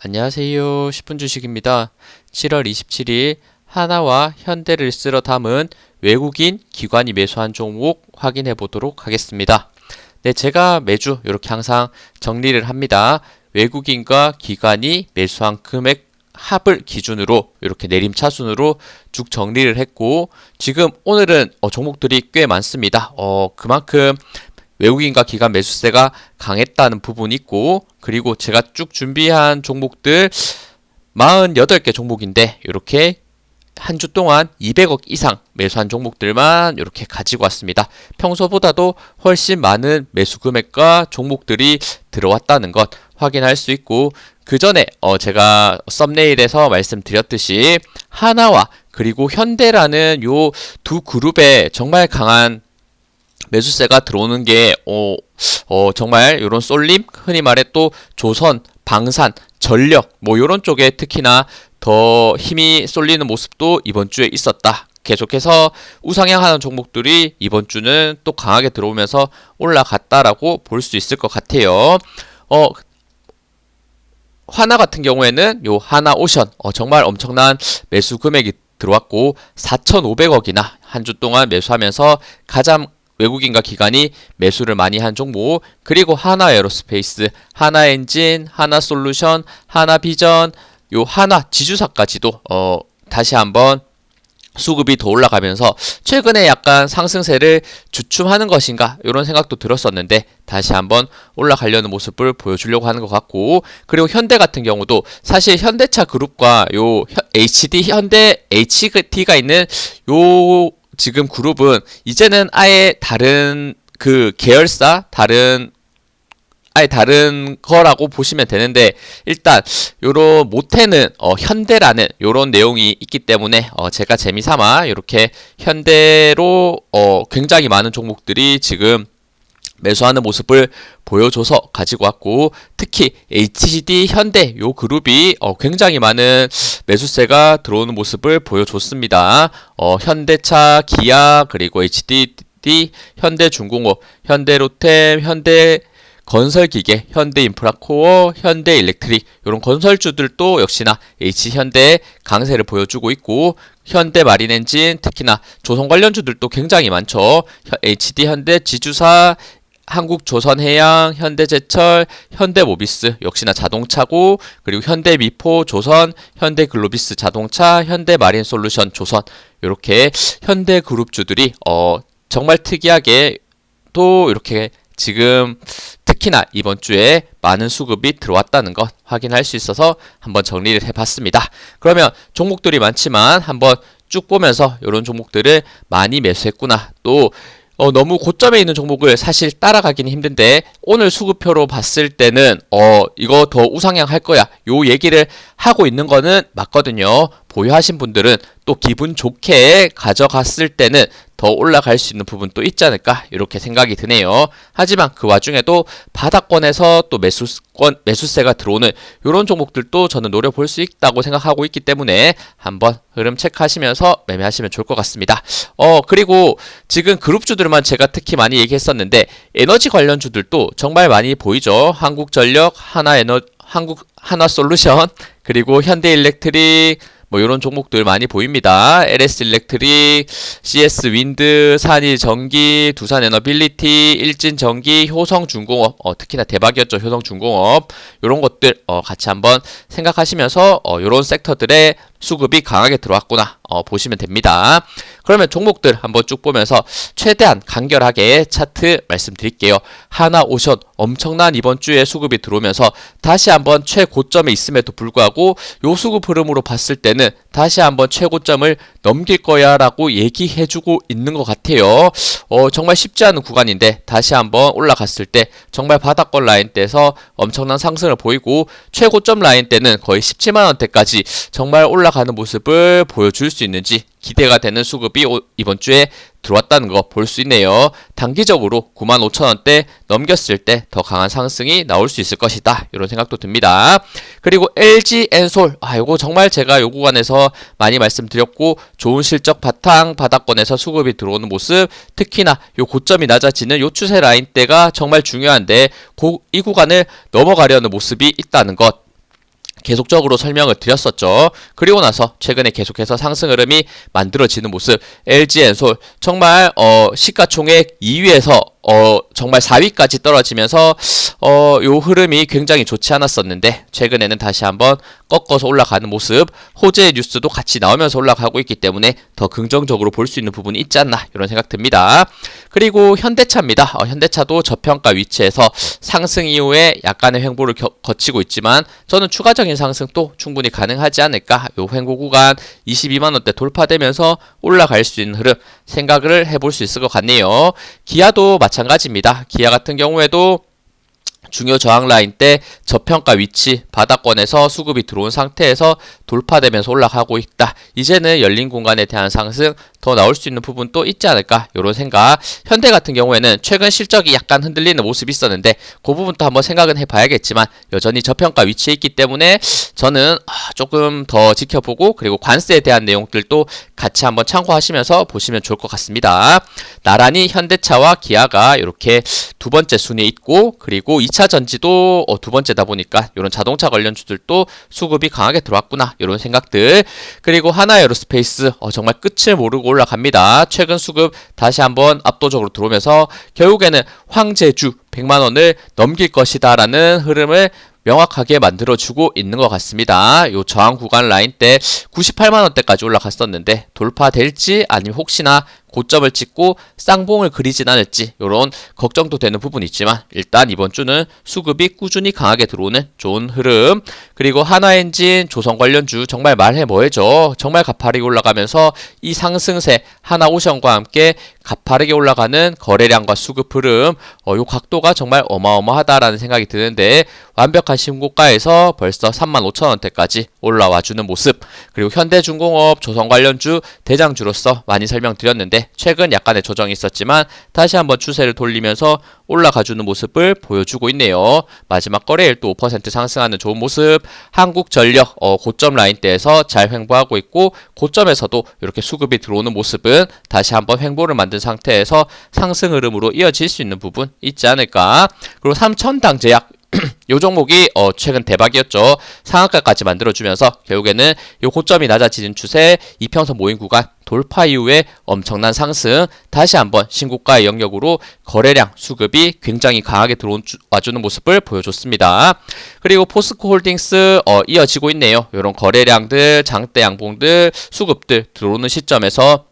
안녕하세요. 10분 주식입니다. 7월 27일 하나와 현대를 쓸어 담은 외국인 기관이 매수한 종목 확인해 보도록 하겠습니다. 네, 제가 매주 이렇게 항상 정리를 합니다. 외국인과 기관이 매수한 금액 합을 기준으로 이렇게 내림차순으로 쭉 정리를 했고, 지금 오늘은 종목들이 꽤 많습니다. 그만큼 외국인과 기관 매수세가 강했다는 부분이 있고, 그리고 제가 쭉 준비한 종목들 48개 종목인데 이렇게 한 주 동안 200억 이상 매수한 종목들만 이렇게 가지고 왔습니다. 평소보다도 훨씬 많은 매수 금액과 종목들이 들어왔다는 것 확인할 수 있고, 그 전에 제가 썸네일에서 말씀드렸듯이 하나와 그리고 현대라는 요 두 그룹에 정말 강한 매수세가 들어오는 게 정말 요런 쏠림, 흔히 말해 또 조선, 방산, 전력 뭐 요런 쪽에 특히나 더 힘이 쏠리는 모습도 이번 주에 있었다. 계속해서 우상향하는 종목들이 이번 주는 또 강하게 들어오면서 올라갔다라고 볼 수 있을 것 같아요. 하나 같은 경우에는 요 하나오션 정말 엄청난 매수 금액이 들어왔고 4,500억이나 한 주 동안 매수하면서 가장 외국인과 기관이 매수를 많이 한 종목, 그리고 하나에어로스페이스, 하나엔진, 하나솔루션, 하나비전, 요 하나 지주사까지도 다시 한번 수급이 더 올라가면서 최근에 약간 상승세를 주춤하는 것인가 이런 생각도 들었었는데 다시 한번 올라가려는 모습을 보여주려고 하는 것 같고, 그리고 현대 같은 경우도 사실 현대차 그룹과 요 HD 현대 HD가 있는 요 지금 그룹은 이제는 아예 다른 그 계열사 아예 다른 거라고 보시면 되는데, 일단 요런 모태는 현대라는 요런 내용이 있기 때문에 제가 재미삼아 이렇게 현대로 굉장히 많은 종목들이 지금 매수하는 모습을 보여줘서 가지고 왔고, 특히 HD 현대 요 그룹이 굉장히 많은 매수세가 들어오는 모습을 보여줬습니다. 현대차, 기아, 그리고 HDD, 현대중공업, 현대로템, 현대건설기계, 현대인프라코어, 현대일렉트릭 이런 건설주들도 역시나 H현대 강세를 보여주고 있고, 현대마린엔진 특히나 조선 관련주들도 굉장히 많죠. HD현대, 지주사, 한국조선해양, 현대제철, 현대모비스 역시나 자동차고, 그리고 현대미포, 조선, 현대글로비스 자동차, 현대마린솔루션, 조선 이렇게 현대그룹주들이 정말 특이하게 또 이렇게 지금 특히나 이번 주에 많은 수급이 들어왔다는 것 확인할 수 있어서 한번 정리를 해봤습니다. 그러면 종목들이 많지만 한번 쭉 보면서 이런 종목들을 많이 매수했구나, 또 너무 고점에 있는 종목을 사실 따라가기는 힘든데 오늘 수급표로 봤을 때는 이거 더 우상향 할 거야 요 얘기를 하고 있는 거는 맞거든요. 보유하신 분들은 또 기분 좋게 가져갔을 때는 더 올라갈 수 있는 부분 또 있지 않을까 이렇게 생각이 드네요. 하지만 그 와중에도 바닥권에서 또 매수세가 들어오는 이런 종목들도 저는 노려볼 수 있다고 생각하고 있기 때문에 한번 흐름 체크하시면서 매매하시면 좋을 것 같습니다. 그리고 지금 그룹주들만 제가 특히 많이 얘기했었는데 에너지 관련주들도 정말 많이 보이죠. 한국전력, 하나솔루션, 그리고 현대일렉트릭 뭐 이런 종목들 많이 보입니다. LS일렉트릭, CS윈드, 산이전기, 두산에너빌리티, 일진전기, 효성중공업 특히나 대박이었죠. 효성중공업 이런 것들 같이 한번 생각하시면서 이런 섹터들의 수급이 강하게 들어왔구나 보시면 됩니다. 그러면 종목들 한번 쭉 보면서 최대한 간결하게 차트 말씀드릴게요. 하나오션 엄청난 이번 주에 수급이 들어오면서 다시 한번 최고점에 있음에도 불구하고 요 수급 흐름으로 봤을 때는 다시 한번 최고점을 넘길 거야 라고 얘기해주고 있는 것 같아요. 정말 쉽지 않은 구간인데 다시 한번 올라갔을 때 정말 바닥권 라인대에서 엄청난 상승을 보이고, 최고점 라인대는 거의 17만원대까지 정말 올라가는 모습을 보여줄 수 있는지 기대가 되는 수급이 이번 주에 들어왔다는 거 볼 수 있네요. 단기적으로 95,000원대 넘겼을 때 더 강한 상승이 나올 수 있을 것이다 이런 생각도 듭니다. 그리고 LG엔솔 이거 정말 제가 요 구간에서 많이 말씀드렸고, 좋은 실적 바탕 바닥권에서 수급이 들어오는 모습, 특히나 요 고점이 낮아지는 요 추세 라인대가 정말 중요한데 이 구간을 넘어가려는 모습이 있다는 것 계속적으로 설명을 드렸었죠. 그리고 나서 최근에 계속해서 상승 흐름이 만들어지는 모습. LG엔솔 정말 시가총액 2위에서 정말 4위까지 떨어지면서 요 흐름이 굉장히 좋지 않았었는데 최근에는 다시 한번 꺾어서 올라가는 모습. 호재 뉴스도 같이 나오면서 올라가고 있기 때문에 더 긍정적으로 볼 수 있는 부분이 있지 않나 이런 생각 듭니다. 그리고 현대차입니다. 현대차도 저평가 위치에서 상승 이후에 약간의 횡보를 거치고 있지만 저는 추가적인 상승도 충분히 가능하지 않을까. 요 횡보 구간 22만원대 돌파되면서 올라갈 수 있는 흐름 생각을 해볼 수 있을 것 같네요. 기아도 마찬가지입니다. 기아 같은 경우에도 중요 저항 라인 때 저평가 위치 바닥권에서 수급이 들어온 상태에서 돌파되면서 올라가고 있다. 이제는 열린 공간에 대한 상승 더 나올 수 있는 부분도 있지 않을까 이런 생각. 현대 같은 경우에는 최근 실적이 약간 흔들리는 모습이 있었는데 그 부분도 한번 생각은 해봐야겠지만 여전히 저평가 위치에 있기 때문에 저는 조금 더 지켜보고 그리고 관세에 대한 내용들도 같이 한번 참고하시면서 보시면 좋을 것 같습니다. 나란히 현대차와 기아가 이렇게 두 번째 순위에 있고 그리고 2차 전지도 두 번째다 보니까 이런 자동차 관련주들도 수급이 강하게 들어왔구나 이런 생각들. 그리고 하나에어로스페이스 정말 끝을 모르고 올라갑니다. 최근 수급 다시 한번 압도적으로 들어오면서 결국에는 황제주 100만원을 넘길 것이다 라는 흐름을 명확하게 만들어주고 있는 것 같습니다. 요 저항 구간 라인 때 98만원대까지 올라갔었는데 돌파될지 아니면 혹시나 고점을 찍고 쌍봉을 그리진 않을지 이런 걱정도 되는 부분이 있지만 일단 이번 주는 수급이 꾸준히 강하게 들어오는 좋은 흐름. 그리고 하나엔진 조선 관련주 정말 말해 뭐해죠. 정말 가파르게 올라가면서 이 상승세 하나오션과 함께 가파르게 올라가는 거래량과 수급 흐름 요 각도가 정말 어마어마하다라는 생각이 드는데 완벽한 신고가에서 벌써 35,000원대까지 올라와주는 모습. 그리고 현대중공업 조선 관련주 대장주로서 많이 설명드렸는데 최근 약간의 조정이 있었지만 다시 한번 추세를 돌리면서 올라가주는 모습을 보여주고 있네요. 마지막 거래일 또 5% 상승하는 좋은 모습. 한국전력 고점 라인대에서 잘 횡보하고 있고 고점에서도 이렇게 수급이 들어오는 모습은 다시 한번 횡보를 만든 상태에서 상승 흐름으로 이어질 수 있는 부분 있지 않을까. 그리고 삼천당제약 요 종목이 최근 대박이었죠. 상한가까지 만들어주면서 결국에는 요 고점이 낮아지는 추세 이평선 모임 구간 돌파 이후에 엄청난 상승 다시 한번 신고가의 영역으로 거래량 수급이 굉장히 강하게 들어와주는 모습을 보여줬습니다. 그리고 포스코홀딩스 이어지고 있네요. 이런 거래량들 장대 양봉들 수급들 들어오는 시점에서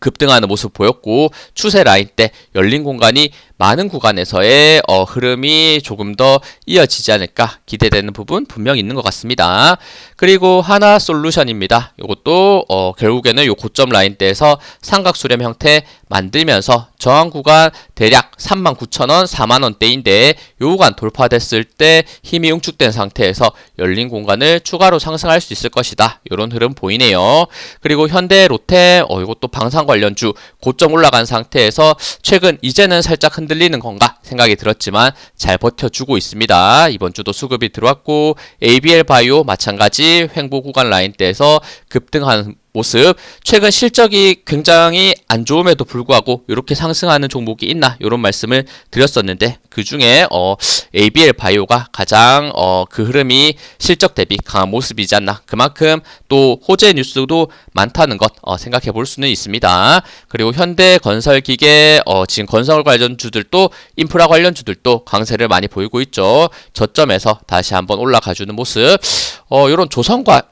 급등하는 모습 보였고 추세 라인 때 열린 공간이 많은 구간에서의 흐름이 조금 더 이어지지 않을까 기대되는 부분 분명히 있는 것 같습니다. 그리고 하나솔루션입니다. 이것도 결국에는 요 고점 라인대에서 삼각수렴 형태 만들면서 저항 구간 대략 39,000원, 4만원대인데 요 구간 돌파됐을 때 힘이 응축된 상태에서 열린 공간을 추가로 상승할 수 있을 것이다. 이런 흐름 보이네요. 그리고 현대 롯데 이것도 방산 관련주 고점 올라간 상태에서 최근 이제는 살짝 흔들리는 건가 생각이 들었지만 잘 버텨주고 있습니다. 이번 주도 수급이 들어왔고 ABL 바이오 마찬가지 횡보 구간 라인대에서 급등하는 모습. 최근 실적이 굉장히 안 좋음에도 불구하고 이렇게 상승하는 종목이 있나 이런 말씀을 드렸었는데 그 중에 ABL 바이오가 가장 그 흐름이 실적 대비 강한 모습이지 않나. 그만큼 또 호재 뉴스도 많다는 것 생각해 볼 수는 있습니다. 그리고 현대 건설기계 지금 건설 관련주들도 인프라 관련주들도 강세를 많이 보이고 있죠. 저점에서 다시 한번 올라가주는 모습. 이런 조선과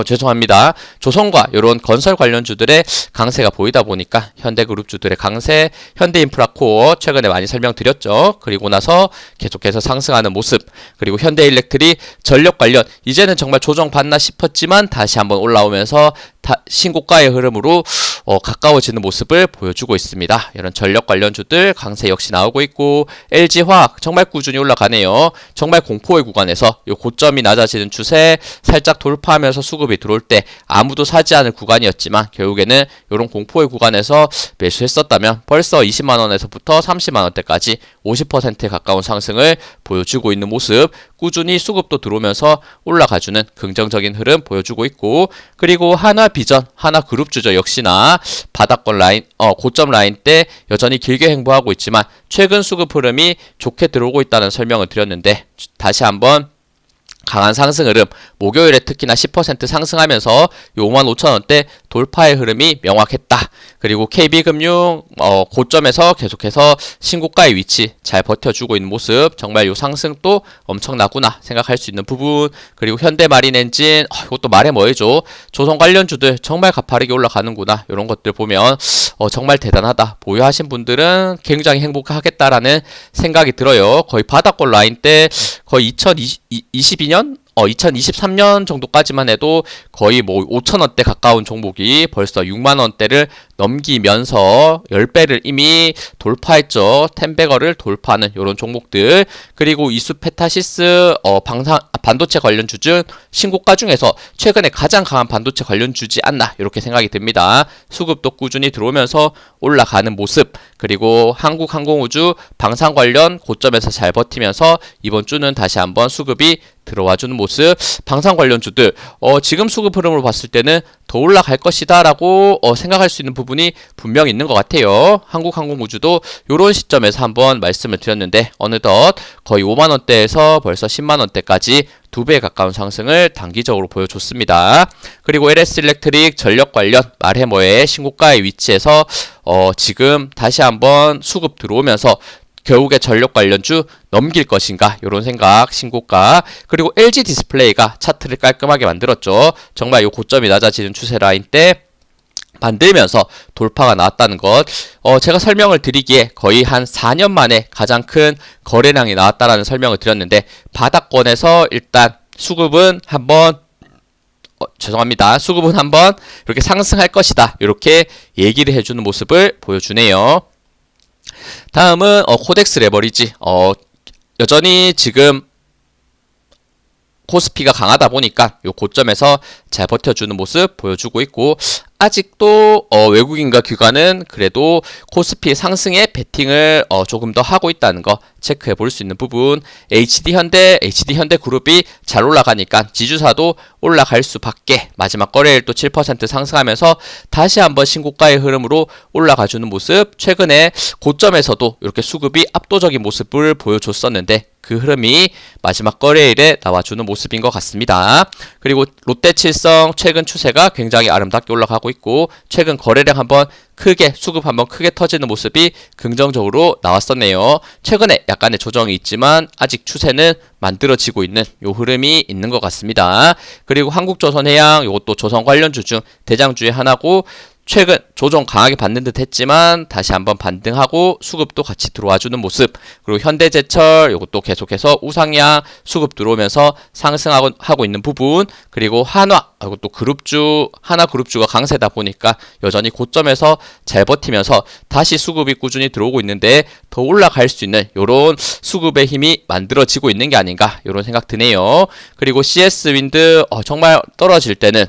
죄송합니다. 조선과 이런 건설 관련주들의 강세가 보이다 보니까 현대그룹주들의 강세, 현대인프라코어 최근에 많이 설명드렸죠. 그리고 나서 계속해서 상승하는 모습. 그리고 현대일렉트릭 전력 관련 이제는 정말 조정받나 싶었지만 다시 한번 올라오면서 신고가의 흐름으로 가까워지는 모습을 보여주고 있습니다. 이런 전력 관련주들 강세 역시 나오고 있고 LG화학 정말 꾸준히 올라가네요. 정말 공포의 구간에서 이 고점이 낮아지는 추세 살짝 돌파하면서 수급이 들어올 때 아무도 사지 않을 구간이었지만 결국에는 이런 공포의 구간에서 매수했었다면 벌써 20만원에서부터 30만원대까지 50%에 가까운 상승을 보여주고 있는 모습. 꾸준히 수급도 들어오면서 올라가주는 긍정적인 흐름 보여주고 있고 그리고 하나비전, 하나그룹주죠. 역시나 바닥권 라인, 고점 라인 때 여전히 길게 횡보하고 있지만 최근 수급 흐름이 좋게 들어오고 있다는 설명을 드렸는데 다시 한번 강한 상승 흐름, 목요일에 특히나 10% 상승하면서 55,000원대 돌파의 흐름이 명확했다. 그리고 KB금융 고점에서 계속해서 신고가의 위치 잘 버텨주고 있는 모습, 정말 요 상승도 엄청나구나 생각할 수 있는 부분. 그리고 현대마린엔진 이것도 말해 뭐해줘. 조선 관련주들 정말 가파르게 올라가는구나. 이런 것들 보면 정말 대단하다. 보유하신 분들은 굉장히 행복하겠다라는 생각이 들어요. 거의 바닥권 라인 때 거의 2022년 2023년 정도까지만 해도 거의 뭐 5,000원대 가까운 종목이 벌써 6만원대를 넘기면서 10배를 이미 돌파했죠. 텐베거를 돌파하는 이런 종목들. 그리고 이수페타시스 반도체 관련주 중 신고가 중에서 최근에 가장 강한 반도체 관련주지 않나 이렇게 생각이 듭니다. 수급도 꾸준히 들어오면서 올라가는 모습. 그리고 한국항공우주 방산 관련 고점에서 잘 버티면서 이번 주는 다시 한번 수급이 들어와주는 모습. 방산 관련주들 지금 수급 흐름으로 봤을 때는 더 올라갈 것이다 라고 생각할 수 있는 부분이 분명히 있는 것 같아요. 한국항공우주도 이런 시점에서 한번 말씀을 드렸는데 어느덧 거의 5만원대에서 벌써 10만원대까지 2배에 가까운 상승을 단기적으로 보여줬습니다. 그리고 LS일렉트릭 전력 관련 말해뭐해 신고가의 위치에서 지금 다시 한번 수급 들어오면서 결국에 전력 관련주 넘길 것인가 이런 생각. 신고가. 그리고 LG 디스플레이가 차트를 깔끔하게 만들었죠. 정말 이 고점이 낮아지는 추세 라인 때 만들면서 돌파가 나왔다는 것. 제가 설명을 드리기에 거의 한 4년 만에 가장 큰 거래량이 나왔다라는 설명을 드렸는데 바닥권에서 일단 수급은 한번 수급은 한번 이렇게 상승할 것이다 이렇게 얘기를 해주는 모습을 보여주네요. 다음은 코덱스 레버리지. 여전히 지금 코스피가 강하다 보니까 요 고점에서 잘 버텨주는 모습 보여주고 있고, 아직도 외국인과 기관은 그래도 코스피 상승에 베팅을 조금 더 하고 있다는 거 체크해 볼 수 있는 부분. HD현대 그룹이 잘 올라가니까 지주사도 올라갈 수밖에. 마지막 거래일 또 7% 상승하면서 다시 한번 신고가의 흐름으로 올라가주는 모습. 최근에 고점에서도 이렇게 수급이 압도적인 모습을 보여줬었는데 그 흐름이 마지막 거래일에 나와주는 모습인 것 같습니다. 그리고 롯데칠성 최근 추세가 굉장히 아름답게 올라가고 있고, 최근 거래량 한번 크게 수급 한번 크게 터지는 모습이 긍정적으로 나왔었네요. 최근에 약간의 조정이 있지만 아직 추세는 만들어지고 있는 요 흐름이 있는 것 같습니다. 그리고 한국조선해양, 이것도 조선 관련주 중 대장주의 하나고, 최근 조정 강하게 받는 듯 했지만 다시 한번 반등하고 수급도 같이 들어와주는 모습. 그리고 현대제철 이것도 계속해서 우상향 수급 들어오면서 상승하고 있는 부분. 그리고 한화 이것도 하나 그룹주가 강세다 보니까 여전히 고점에서 잘 버티면서 다시 수급이 꾸준히 들어오고 있는데 더 올라갈 수 있는 이런 수급의 힘이 만들어지고 있는 게 아닌가 이런 생각 드네요. 그리고 CS윈드 정말 떨어질 때는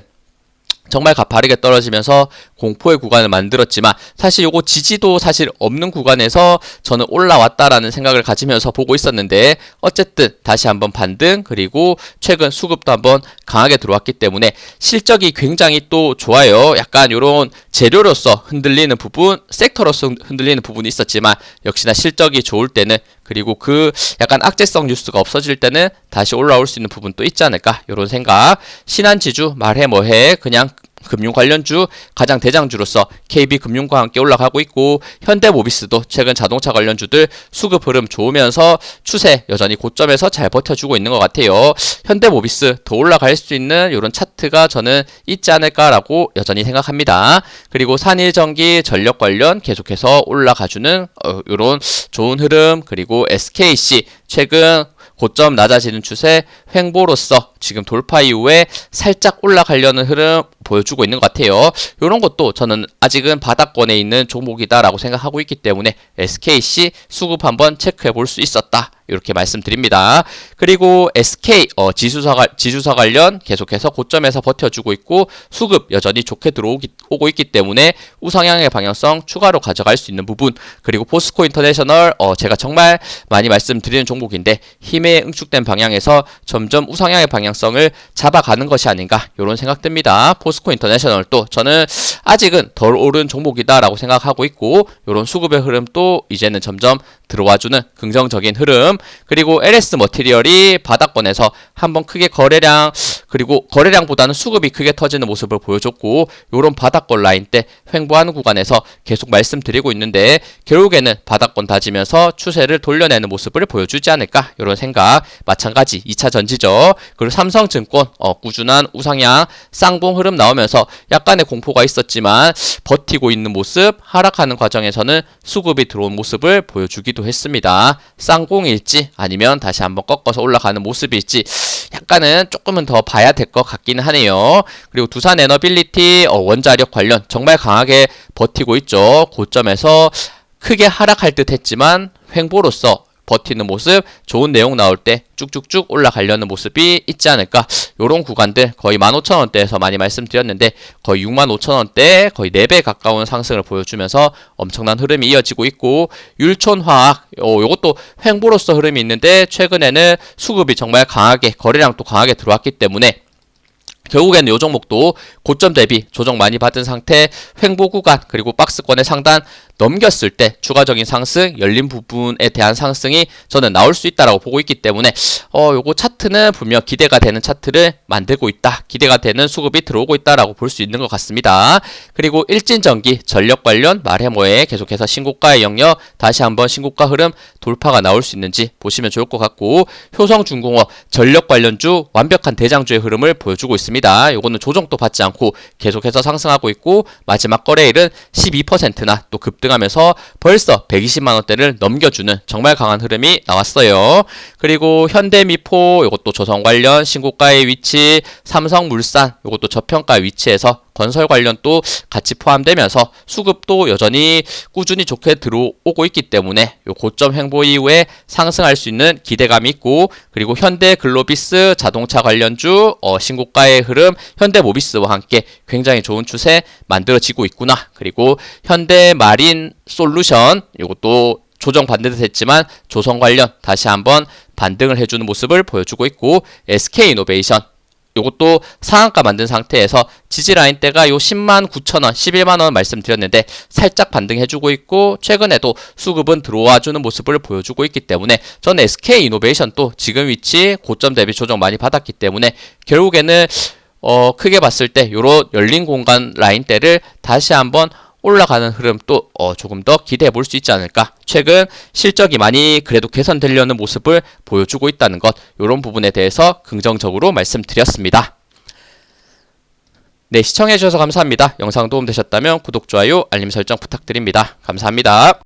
정말 가파르게 떨어지면서 공포의 구간을 만들었지만 사실 요거 지지도 사실 없는 구간에서 저는 올라왔다라는 생각을 가지면서 보고 있었는데, 어쨌든 다시 한번 반등, 그리고 최근 수급도 한번 강하게 들어왔기 때문에 실적이 굉장히 또 좋아요. 약간 요런 재료로서 흔들리는 부분, 섹터로서 흔들리는 부분이 있었지만 역시나 실적이 좋을 때는, 그리고 그 약간 악재성 뉴스가 없어질 때는 다시 올라올 수 있는 부분도 있지 않을까 이런 생각. 신한지주 말해 뭐해 그냥 금융 관련주 가장 대장주로서 KB금융과 함께 올라가고 있고, 현대모비스도 최근 자동차 관련주들 수급 흐름 좋으면서 추세 여전히 고점에서 잘 버텨주고 있는 것 같아요. 현대모비스 더 올라갈 수 있는 이런 차트가 저는 있지 않을까라고 여전히 생각합니다. 그리고 산일전기 전력 관련 계속해서 올라가주는 이런 좋은 흐름. 그리고 SKC 최근 고점 낮아지는 추세 횡보로서 지금 돌파 이후에 살짝 올라가려는 흐름 보여주고 있는 것 같아요. 이런 것도 저는 아직은 바닥권에 있는 종목이다라고 생각하고 있기 때문에 SKC 수급 한번 체크해 볼 수 있었다 이렇게 말씀드립니다. 그리고 SK 지주사 관련 계속해서 고점에서 버텨주고 있고 수급 여전히 좋게 들어오고 있기 때문에 우상향의 방향성 추가로 가져갈 수 있는 부분. 그리고 포스코 인터내셔널 제가 정말 많이 말씀드리는 종목인데 힘에 응축된 방향에서 좀 점점 우상향의 방향성을 잡아가는 것이 아닌가 이런 생각 듭니다. 포스코 인터내셔널도 저는 아직은 덜 오른 종목이다라고 생각하고 있고 이런 수급의 흐름도 이제는 점점 들어와주는 긍정적인 흐름. 그리고 LS 머티리얼이 바닥권에서 한번 크게 그리고 거래량보다는 수급이 크게 터지는 모습을 보여줬고 이런 바닥권 라인 때 횡보하는 구간에서 계속 말씀드리고 있는데 결국에는 바닥권 다지면서 추세를 돌려내는 모습을 보여주지 않을까 이런 생각. 마찬가지 2차 전지죠. 그리고 삼성증권 꾸준한 우상향 쌍봉 흐름 나오면서 약간의 공포가 있었지만 버티고 있는 모습, 하락하는 과정에서는 수급이 들어온 모습을 보여주기도 했습니다. 쌍봉일지 아니면 다시 한번 꺾어서 올라가는 모습일지 약간은 조금은 더 봐야 될 것 같기는 하네요. 그리고 두산에너빌리티 원자력 관련 정말 강하게 버티고 있죠. 고점에서 크게 하락할 듯 했지만 횡보로서 버티는 모습, 좋은 내용 나올 때 쭉쭉쭉 올라가려는 모습이 있지 않을까. 요런 구간들 거의 15,000원대에서 많이 말씀드렸는데 거의 65,000원대 거의 4배 가까운 상승을 보여주면서 엄청난 흐름이 이어지고 있고, 율촌화학 요것도 횡보로서 흐름이 있는데 최근에는 수급이 정말 강하게, 거래량도 강하게 들어왔기 때문에 결국에는 요 종목도 고점 대비 조정 많이 받은 상태, 횡보 구간 그리고 박스권의 상단 넘겼을 때 추가적인 상승, 열린 부분에 대한 상승이 저는 나올 수 있다라고 보고 있기 때문에 요거 차트는 분명 기대가 되는 차트를 만들고 있다, 기대가 되는 수급이 들어오고 있다라고 볼 수 있는 것 같습니다. 그리고 일진전기, 전력 관련 말해뭐에 계속해서 신고가의 영역, 다시 한번 신고가 흐름 돌파가 나올 수 있는지 보시면 좋을 것 같고, 효성중공업 전력 관련주 완벽한 대장주의 흐름을 보여주고 있습니다. 요거는 조정도 받지 않고 계속해서 상승하고 있고, 마지막 거래일은 12%나 또 급등하면서 벌써 120만원대를 넘겨주는 정말 강한 흐름이 나왔어요. 그리고 현대미포 요것도 조선 관련 신고가의 위치, 삼성물산 요것도 저평가 위치에서 건설 관련 또 같이 포함되면서 수급도 여전히 꾸준히 좋게 들어오고 있기 때문에 요 고점 횡보 이후에 상승할 수 있는 기대감이 있고, 그리고 현대글로비스 자동차 관련주 신고가의 흐름, 현대모비스와 함께 굉장히 좋은 추세 만들어지고 있구나. 그리고 현대마린 솔루션 요것도 조정받는 듯 했지만 조선 관련 다시 한번 반등을 해주는 모습을 보여주고 있고, SK이노베이션 요것도 상한가 만든 상태에서 지지라인대가 요 109,000원, 11만원 말씀드렸는데 살짝 반등해주고 있고, 최근에도 수급은 들어와주는 모습을 보여주고 있기 때문에 저는 SK이노베이션도 지금 위치 고점 대비 조정 많이 받았기 때문에 결국에는 크게 봤을 때 요런 열린 공간 라인대를 다시 한번 올라가는 흐름 또 조금 더 기대해 볼 수 있지 않을까. 최근 실적이 많이 그래도 개선되려는 모습을 보여주고 있다는 것, 이런 부분에 대해서 긍정적으로 말씀드렸습니다. 네, 시청해 주셔서 감사합니다. 영상 도움되셨다면 구독, 좋아요, 알림 설정 부탁드립니다. 감사합니다.